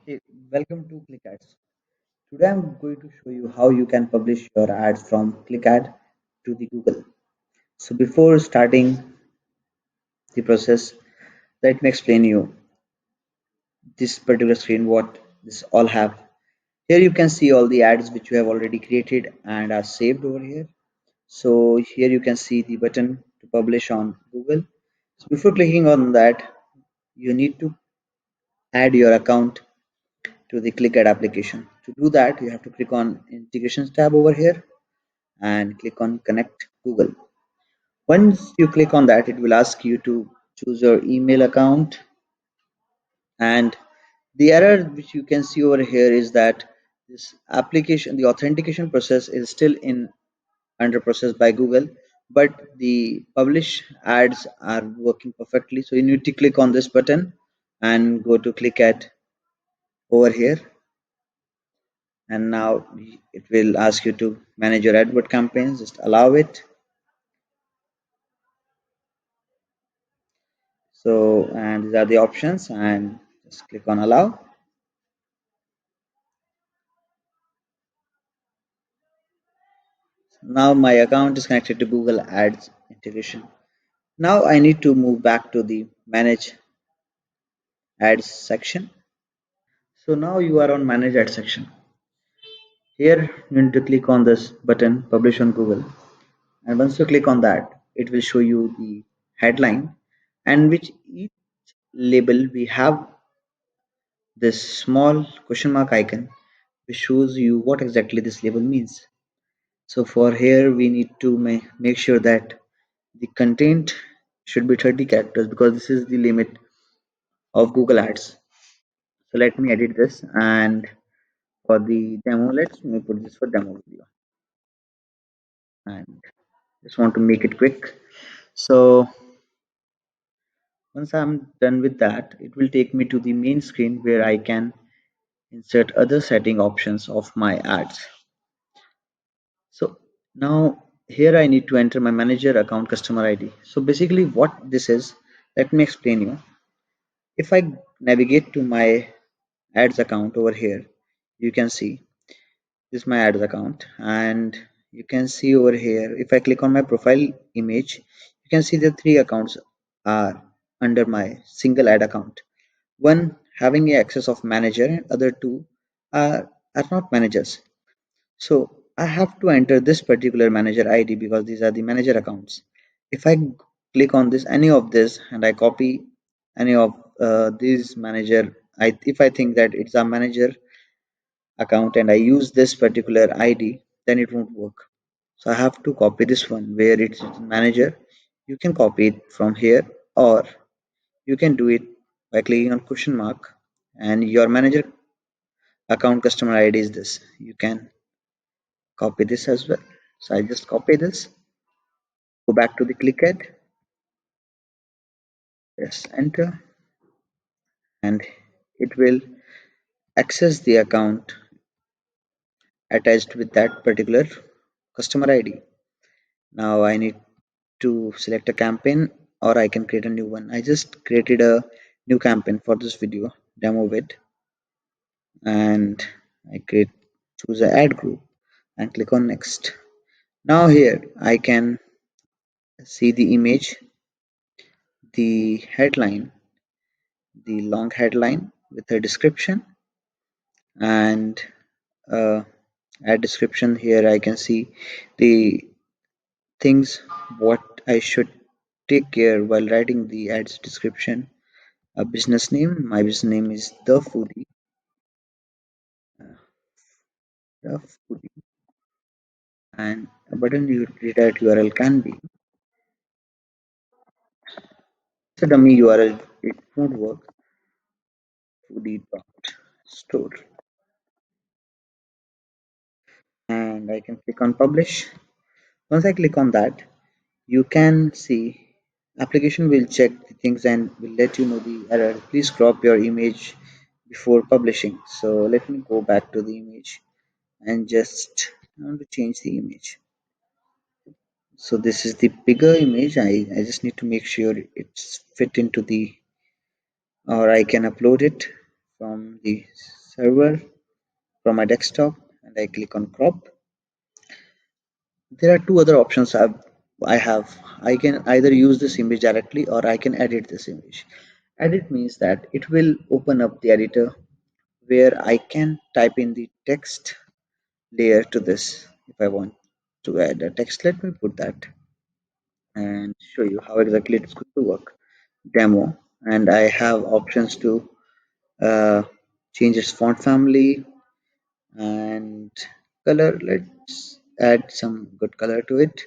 Hey, welcome to ClickAds. Today I'm going to show you how you can publish your ads from ClickAd to the Google. So before starting the process, let me explain you this particular screen what this all have. Here you can see all the ads which you have already created and are saved over here. So here you can see the button to publish on Google. So before clicking on that, you need to add your account to the ClickAd application. To do that, you have to click on Integrations tab over here and click on Connect Google. Once you click on that, it will ask you to choose your email account. And the error which you can see over here is that this application, the authentication process is still in under process by Google, but the publish ads are working perfectly. So you need to click on this button and go to click at over here. And now it will ask you to manage your AdWord campaigns. Just allow it. So, and these are the options, and just click on allow. Now my account is connected to Google Ads integration. Now I need to move back to the manage ads section. So now you are on manage ads section. Here you need to click on this button publish on Google. And once you click on that, it will show you the headline and which each label we have this small question mark icon which shows you what exactly this label means. So for here we need to make sure that the content should be 30 characters because this is the limit of Google Ads. So let me edit this, and for the demo, let's me put this for demo video, and just want to make it quick. So once I'm done with that, it will take me to the main screen where I can insert other setting options of my ads. So now here I need to enter my manager account customer ID. So basically what this is, let me explain you. If I navigate to my ads account over here, you can see this is my ads account, and you can see over here if I click on my profile image, you can see the three accounts are under my single ad account. One having access of manager and other two are not managers. So I have to enter this particular manager ID because these are the manager accounts. If I click on this any of this and I copy any of these manager, if I think that it's a manager account and I use this particular ID, then it won't work. So I have to copy this one where it's manager. You can copy it from here, or you can do it by clicking on question mark and your manager account customer ID is this. You can copy this as well. So I just copy this, go back to the ClickAd, press enter, and it will access the account attached with that particular customer ID. Now I need to select a campaign or I can create a new one. I just created a new campaign for this video demo with, and I create choose a ad group and click on next. Now here I can see the image, the headline, the long headline with a description, and uh, ad description. Here I can see the things what I should take care while writing the ads description. A business name, my business name is the foodie, uh, the foodie, and a button redirected URL can be it's a dummy URL. It won't work. Foodie.store, and I can click on publish. Once I click on that, you can see application will check the things and will let you know the error. Please crop your image before publishing. So let me go back to the image and just I want to change the image. So this is the bigger image. I just need to make sure it's fit into the or I can upload it from the server from my desktop and I click on crop. There are two other options I have. I can either use this image directly or I can edit this image. Edit means that it will open up the editor where I can type in the text layer to this. If I want to add a text, let me put that and show you how exactly it's going to work. Demo, and I have options to uh, change its font family and color. Let's add some good color to it,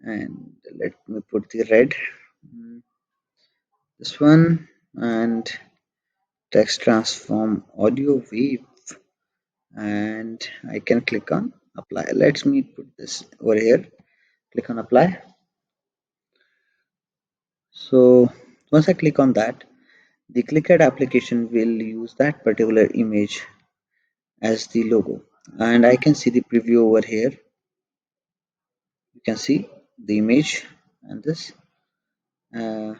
and let me put the red, mm, this one, and text transform audio wave, and I can click on apply. Let me put this over here, click on apply. So once I click on that, the ClickAd application will use that particular image as the logo, and I can see the preview over here. You can see the image and this, uh,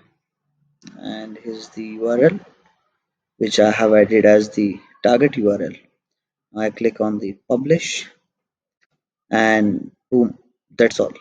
and here's the URL which I have added as the target URL. I click on the publish, and boom, that's all.